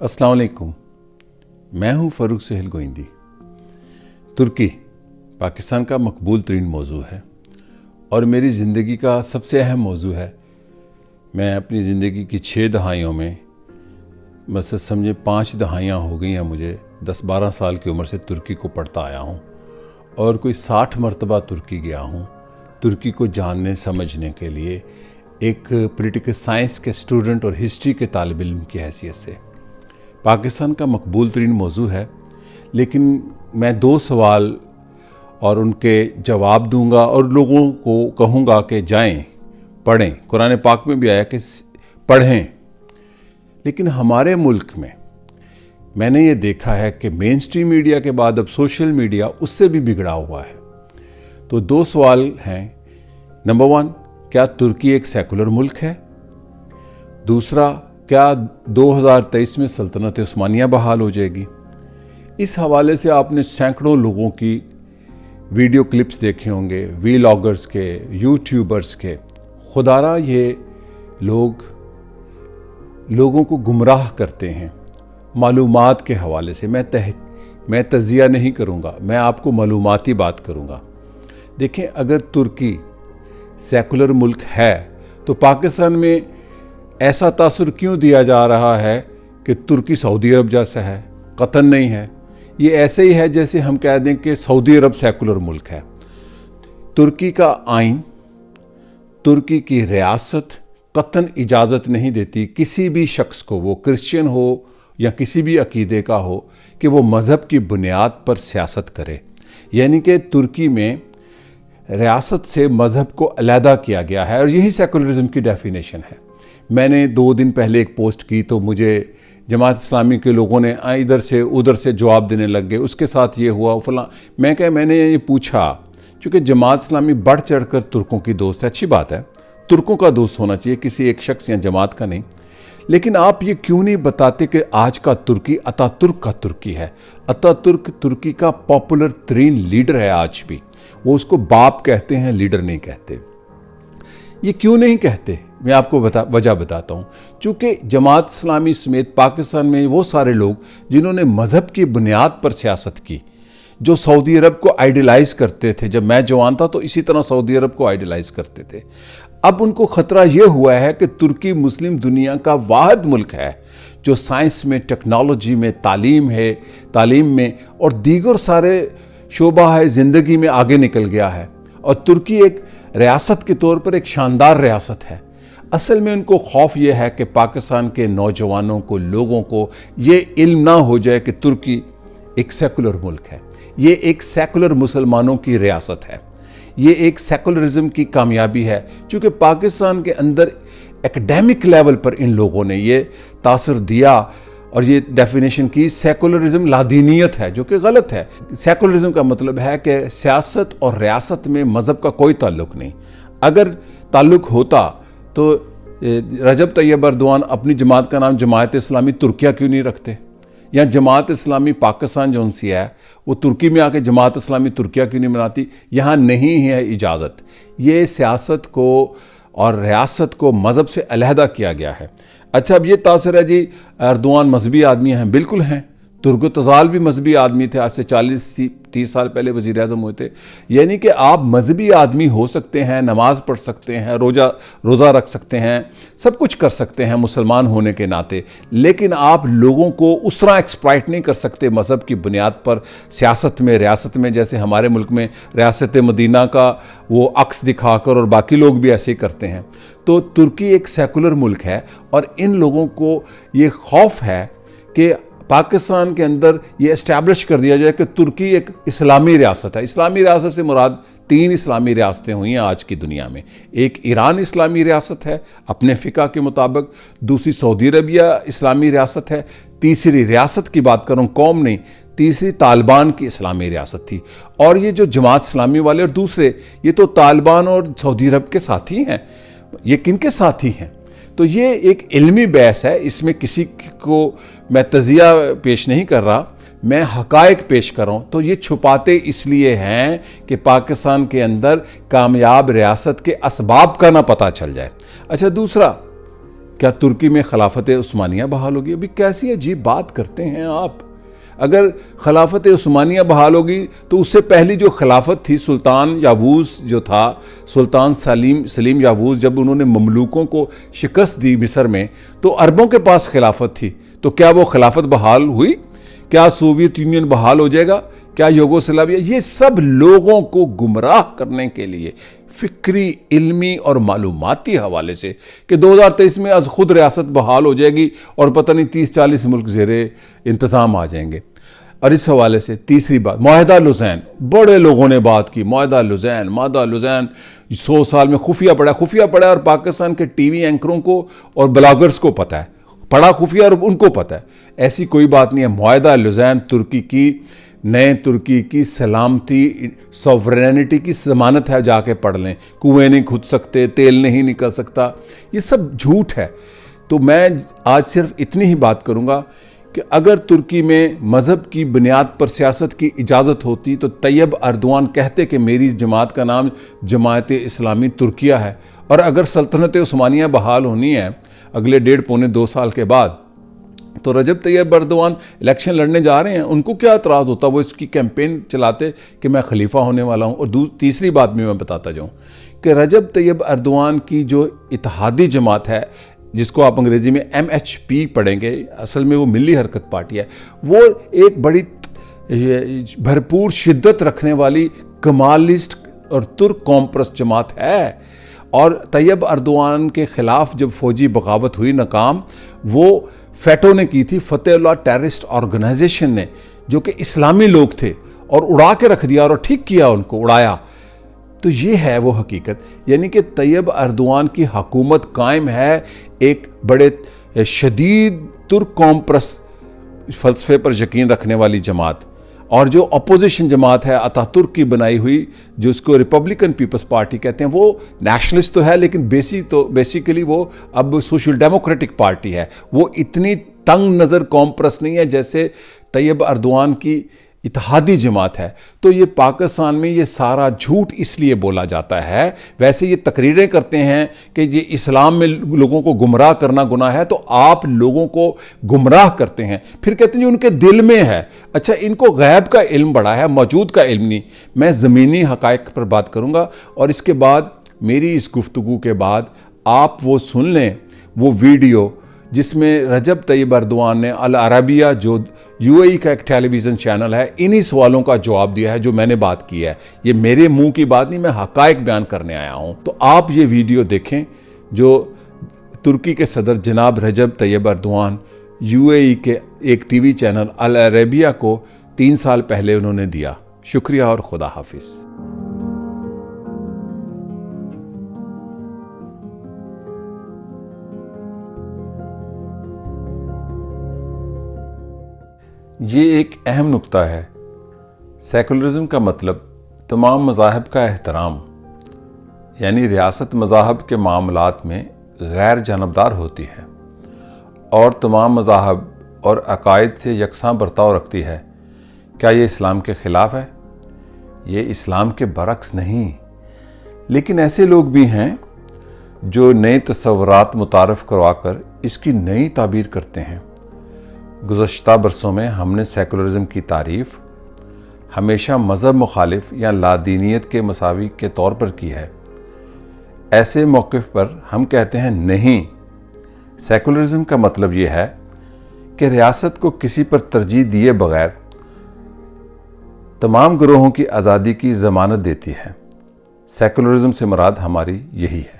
अस्सलाम वालेकुम। मैं हूं फ़ारूक सुहेल गोइंदी। तुर्की पाकिस्तान का मकबूल तरीन मौजू है और मेरी ज़िंदगी का सबसे अहम मौजू है। मैं अपनी ज़िंदगी की 6 दहाइयों में मतलब समझे 5 दहाइयाँ हो गई हैं मुझे 10-12 साल की उम्र से तुर्की को पढ़ता आया हूँ और कोई 60 मरतबा तुर्की गया हूँ तुर्की को जानने समझने के लिए, एक पॉलिटिकल साइंस के स्टूडेंट और हिस्ट्री के तालिब इल्म की हैसियत से। पाकिस्तान का मकबूल तरीन मौजू है, लेकिन मैं 2 सवाल और उनके जवाब दूंगा और लोगों को कहूँगा कि जाएं पढ़ें। कुरान पाक में भी आया कि पढ़ें। लेकिन हमारे मुल्क में मैंने ये देखा है कि मेन स्ट्रीम मीडिया के बाद अब सोशल मीडिया उससे भी बिगड़ा हुआ है। तो 2 सवाल हैं। नंबर 1, क्या तुर्की एक सेकुलर मुल्क है? दूसरा, क्या 2023 में सल्तनत उस्मानिया बहाल हो जाएगी? इस हवाले से आपने सैकड़ों लोगों की वीडियो क्लिप्स देखे होंगे, वीलॉगर्स के, यूट्यूबर्स के। खुदारा ये लोगों को गुमराह करते हैं मालूमात के हवाले से। मैं तज़िया नहीं करूँगा, मैं आपको मालूमाती बात करूँगा। देखें, अगर तुर्की सेकुलर मुल्क है तो पाकिस्तान में ऐसा तासुर क्यों दिया जा रहा है कि तुर्की सऊदी अरब जैसा है? कतन नहीं है। ये ऐसे ही है जैसे हम कह दें कि सऊदी अरब सेकुलर मुल्क है। तुर्की का आइन, तुर्की की रियासत कतन इजाज़त नहीं देती किसी भी शख्स को, वो क्रिश्चियन हो या किसी भी अकीदे का हो, कि वो मज़हब की बुनियाद पर सियासत करे। यानी कि तुर्की में रियासत से मज़हब को अलहदा किया गया है और यही सेकुलरिज्म की डेफिनेशन है। मैंने 2 दिन पहले एक पोस्ट की तो मुझे जमात इस्लामी के लोगों ने इधर से उधर से जवाब देने लग गए, उसके साथ ये हुआ फलां। मैंने ये पूछा, चूँकि जमात इस्लामी बढ़ चढ़ कर तुर्कों की दोस्त है, अच्छी बात है, तुर्कों का दोस्त होना चाहिए, किसी एक शख्स या जमात का नहीं। लेकिन आप ये क्यों नहीं बताते कि आज का तुर्की अतातुर्क का तुर्की है? अतातुर्क तुर्की का पॉपुलर तरीन लीडर है आज भी। वो उसको बाप कहते हैं, लीडर नहीं कहते। ये क्यों नहीं कहते? मैं आपको वजह बताता हूँ। चूँकि जमात इस्लामी समेत पाकिस्तान में वो सारे लोग जिन्होंने मज़हब की बुनियाद पर सियासत की, जो सऊदी अरब को आइडियलाइज़ करते थे, जब मैं जवान था तो इसी तरह सऊदी अरब को आइडियलाइज़ करते थे, अब उनको ख़तरा ये हुआ है कि तुर्की मुस्लिम दुनिया का वाहिद मुल्क है जो साइंस में, टेक्नोलॉजी में, तालीम में और दीगर सारे शोबा है ज़िंदगी में आगे निकल गया है। और तुर्की एक रियासत के तौर पर एक शानदार रियासत है। असल में उनको खौफ ये है कि पाकिस्तान के नौजवानों को, लोगों को ये इल्म ना हो जाए कि तुर्की एक सेकुलर मुल्क है, ये एक सेकुलर मुसलमानों की रियासत है, ये एक सेकुलरिज्म की कामयाबी है। चूँकि पाकिस्तान के अंदर एकेडमिक लेवल पर इन लोगों ने ये तासर दिया और ये डेफिनेशन की सेकुलरिज्म लादीनियत है, जो कि गलत है। सेकुलरिज्म का मतलब है कि सियासत और रियासत में मज़हब का कोई ताल्लुक नहीं। अगर ताल्लुक होता तो रजब तैयब एर्दोआन अपनी जमात का नाम जमात इस्लामी तुर्किया क्यों नहीं रखते? या जमात इस्लामी पाकिस्तान जो उनसी है वो तुर्की में आके जमात इस्लामी तुर्किया क्यों नहीं बनाती? यहाँ नहीं है इजाज़त। ये सियासत को और रियासत को मज़हब से अलहदा किया गया है। अच्छा, अब ये तासर है जी एर्दोआन मजहबी आदमी हैं, बिल्कुल हैं। तुर्क तज़ाल भी मजहबी आदमी थे, आज से 40-30 साल पहले वज़ीर आज़म हुए थे। यानी कि आप मजहबी आदमी हो सकते हैं, नमाज़ पढ़ सकते हैं, रोज़ा रख सकते हैं, सब कुछ कर सकते हैं मुसलमान होने के नाते, लेकिन आप लोगों को उस तरह एक्सप्लॉइट नहीं कर सकते मज़हब की बुनियाद पर सियासत में, रियासत में। जैसे हमारे मुल्क में रियासत मदीना का वो अक्स दिखाकर और बाकी लोग भी ऐसे ही करते हैं। तो तुर्की एक सेकुलर मुल्क है और इन लोगों को ये खौफ है कि पाकिस्तान के अंदर ये एस्टैब्लिश कर दिया जाए कि तुर्की एक इस्लामी रियासत है। इस्लामी रियासत से मुराद 3 इस्लामी रियासतें हुई हैं आज की दुनिया में। एक ईरान इस्लामी रियासत है अपने फ़िक़ा के मुताबिक, दूसरी सऊदी अरबिया इस्लामी रियासत है, तीसरी रियासत की बात करूँ, कौम नहीं, तीसरी तालिबान की इस्लामी रियासत थी। और ये जो जमात इस्लामी वाले और दूसरे, ये तो तालिबान और सऊदी अरब के साथी हैं। ये किन के साथी हैं? तो ये एक इल्मी बहस है, इसमें किसी को मैं तज़िया पेश नहीं कर रहा, मैं हक़ाइक़ पेश कर रहा हूँ। तो ये छुपाते इसलिए हैं कि पाकिस्तान के अंदर कामयाब रियासत के असबाब का ना पता चल जाए। अच्छा, दूसरा, کیا ترکی میں خلافت عثمانیہ بحال ہوگی؟ ابھی کیسی عجیب بات کرتے ہیں آپ۔ اگر خلافت عثمانیہ بحال ہوگی تو اس سے پہلی جو خلافت تھی، سلطان یاووز جو تھا، سلطان سلیم یاووز، جب انہوں نے مملوکوں کو شکست دی مصر میں تو عربوں کے پاس خلافت تھی، تو کیا وہ خلافت بحال ہوئی؟ کیا سوویت یونین بحال ہو جائے گا؟ کیا یوگوسلاویہ؟ یہ سب لوگوں کو گمراہ کرنے کے لیے فکری، علمی اور معلوماتی حوالے سے کہ 2023 میں از خود ریاست بحال ہو جائے گی اور پتہ نہیں 30-40 ملک زیر انتظام آ جائیں گے۔ اور اس حوالے سے تیسری بات، معاہدہ لوزین، بڑے لوگوں نے بات کی، معاہدہ لوزین 100 سال میں خفیہ پڑا اور پاکستان کے ٹی وی اینکروں کو اور بلاگرز کو پتہ ہے، پڑا خفیہ اور ان کو پتہ ہے۔ ایسی کوئی بات نہیں ہے۔ معاہدہ لوزین ترکی کی، نئے ترکی کی سلامتی، سوورینٹی کی ضمانت ہے، جا کے پڑھ لیں۔ کنویں نہیں کھود سکتے، تیل نہیں نکل سکتا، یہ سب جھوٹ ہے۔ تو میں آج صرف اتنی ہی بات کروں گا کہ اگر ترکی میں مذہب کی بنیاد پر سیاست کی اجازت ہوتی تو طیب اردوان کہتے کہ میری جماعت کا نام جماعت اسلامی ترکیہ ہے، اور اگر سلطنت عثمانیہ بحال ہونی ہے اگلے 1.5-2 سال کے بعد تو رجب طیب اردوان الیکشن لڑنے جا رہے ہیں، ان کو کیا اعتراض ہوتا؟ وہ اس کی کیمپین چلاتے کہ میں خلیفہ ہونے والا ہوں۔ اور تیسری بات بھی میں بتاتا جاؤں کہ رجب طیب اردوان کی جو اتحادی جماعت ہے، جس کو آپ انگریزی میں MHP پڑھیں گے، اصل میں وہ ملی حرکت پارٹی ہے، وہ ایک بڑی بھرپور شدت رکھنے والی کمالسٹ اور ترک قوم پرست جماعت ہے۔ اور طیب اردوان کے خلاف جب فوجی بغاوت ہوئی ناکام، وہ فیٹو نے کی تھی، فتح اللہ ٹیررسٹ آرگنائزیشن نے، جو کہ اسلامی لوگ تھے، اور اڑا کے رکھ دیا اور ٹھیک کیا، ان کو اڑایا۔ تو یہ ہے وہ حقیقت، یعنی کہ طیب اردوان کی حکومت قائم ہے ایک بڑے شدید ترک قوم پرست فلسفے پر یقین رکھنے والی جماعت، اور جو اپوزیشن جماعت ہے اتاتürk ترک کی بنائی ہوئی، جو اس کو ریپبلکن پیپلز پارٹی کہتے ہیں، وہ نیشنلسٹ تو ہے لیکن بیسیکلی وہ اب سوشل ڈیموکریٹک پارٹی ہے۔ وہ اتنی تنگ نظر قوم پرست نہیں ہے جیسے طیب اردوان کی اتحادی جماعت ہے۔ تو یہ پاکستان میں یہ سارا جھوٹ اس لیے بولا جاتا ہے، ویسے یہ تقریریں کرتے ہیں کہ یہ اسلام میں لوگوں کو گمراہ کرنا گناہ ہے، تو آپ لوگوں کو گمراہ کرتے ہیں، پھر کہتے ہیں ان کے دل میں ہے۔ اچھا، ان کو غیب کا علم بڑا ہے، موجود کا علم نہیں۔ میں زمینی حقائق پر بات کروں گا، اور اس کے بعد میری اس گفتگو کے بعد آپ وہ سن لیں وہ ویڈیو جس میں رجب طیب اردوان نے العربیہ، جو UAE کا ایک ٹیلی ویژن چینل ہے، انہی سوالوں کا جواب دیا ہے جو میں نے بات کی ہے۔ یہ میرے منہ کی بات نہیں، میں حقائق بیان کرنے آیا ہوں۔ تو آپ یہ ویڈیو دیکھیں جو ترکی کے صدر جناب رجب طیب اردوان UAE کے ایک ٹی وی چینل العربیہ کو 3 سال پہلے انہوں نے دیا۔ شکریہ اور خدا حافظ۔ یہ ایک اہم نکتہ ہے۔ سیکولرزم کا مطلب تمام مذاہب کا احترام، یعنی ریاست مذاہب کے معاملات میں غیر جانبدار ہوتی ہے اور تمام مذاہب اور عقائد سے یکساں برتاؤ رکھتی ہے۔ کیا یہ اسلام کے خلاف ہے؟ یہ اسلام کے برعکس نہیں، لیکن ایسے لوگ بھی ہیں جو نئے تصورات متعارف کروا کر اس کی نئی تعبیر کرتے ہیں۔ گزشتہ برسوں میں ہم نے سیکولرزم کی تعریف ہمیشہ مذہب مخالف یا لادینیت کے مساوی کے طور پر کی ہے۔ ایسے موقف پر ہم کہتے ہیں نہیں، سیکولرزم کا مطلب یہ ہے کہ ریاست کو کسی پر ترجیح دیے بغیر تمام گروہوں کی آزادی کی ضمانت دیتی ہے۔ سیکولرزم سے مراد ہماری یہی ہے۔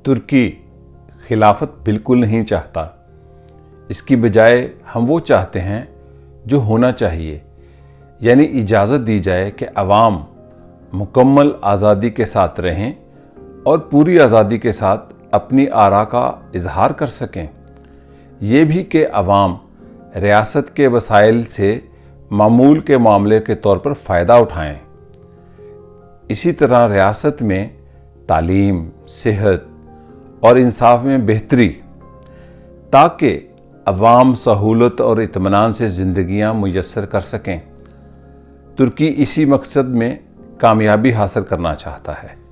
ترکی خلافت بالکل نہیں چاہتا، اس کی بجائے ہم وہ چاہتے ہیں جو ہونا چاہیے، یعنی اجازت دی جائے کہ عوام مکمل آزادی کے ساتھ رہیں اور پوری آزادی کے ساتھ اپنی آراء کا اظہار کر سکیں۔ یہ بھی کہ عوام ریاست کے وسائل سے معمول کے معاملے کے طور پر فائدہ اٹھائیں۔ اسی طرح ریاست میں تعلیم، صحت اور انصاف میں بہتری، تاکہ عوام سہولت اور اطمینان سے زندگیاں میسر کر سکیں۔ ترکی اسی مقصد میں کامیابی حاصل کرنا چاہتا ہے۔